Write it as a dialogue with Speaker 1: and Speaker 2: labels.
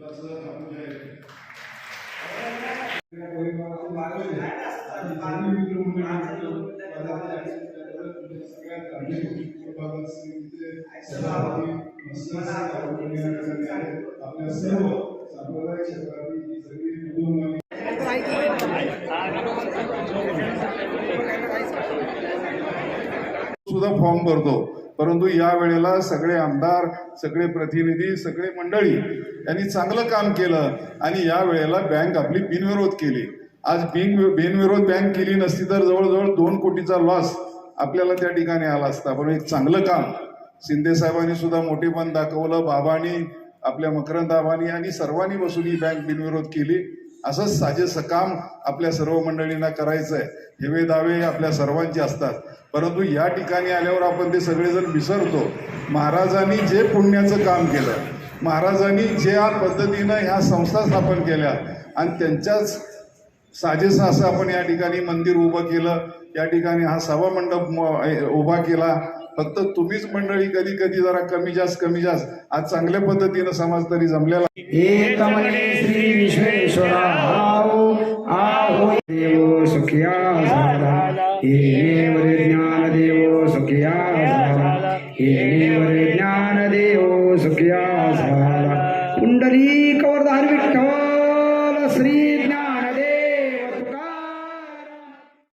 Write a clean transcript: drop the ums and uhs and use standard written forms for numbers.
Speaker 1: आपल्या सर्व सांप्रदायिक क्षेत्रातील सगळी सुद्धा फॉर्म भरतो, परंतु या वेळेला सगळे आमदार, सगळे प्रतिनिधी, सगळे मंडळी यांनी चांगलं काम केलं आणि या वेळेला बँक आपली बिनविरोध केली. आज बिनविरोध बँक केली नसती तर जवळजवळ 2 कोटीचा लॉस आपल्याला त्या ठिकाणी आला असता. पण एक चांगलं काम शिंदे साहेबांनी सुद्धा मोठेपण दाखवलं, बाबांनी, आपल्या मकरंद आबांनी आणि सर्वांनी बसून ही बँक बिनविरोध केली. असंच साजेसं काम आपल्या सर्व मंडळींना करायचं आहे. हेवे दावे आपल्या सर्वांचे असतात, परंतु या ठिकाणी आल्यावर आपण ते सगळेजण विसरतो. महाराजांनी जे पुण्याचं काम केलं, महाराजांनी ज्या पद्धतीनं ह्या संस्था स्थापन केल्या आणि त्यांच्याच साजेसं असं आपण या ठिकाणी मंदिर उभं केलं, या ठिकाणी हा सभा मंडप उभा केला. फक्त तुम्हीच मंडळी कधी कधी जरा कमी जास्त आज चांगल्या पद्धतीनं समाज तरी जमलेला.
Speaker 2: श्री विश्वेश्वराव आहो देव सुखिया झाला, येणेवर ज्ञान देव सुखिया झाला, येणेवर ज्ञान देव सुखिया झाला. पुंडलिक वरदान विठ्ठल.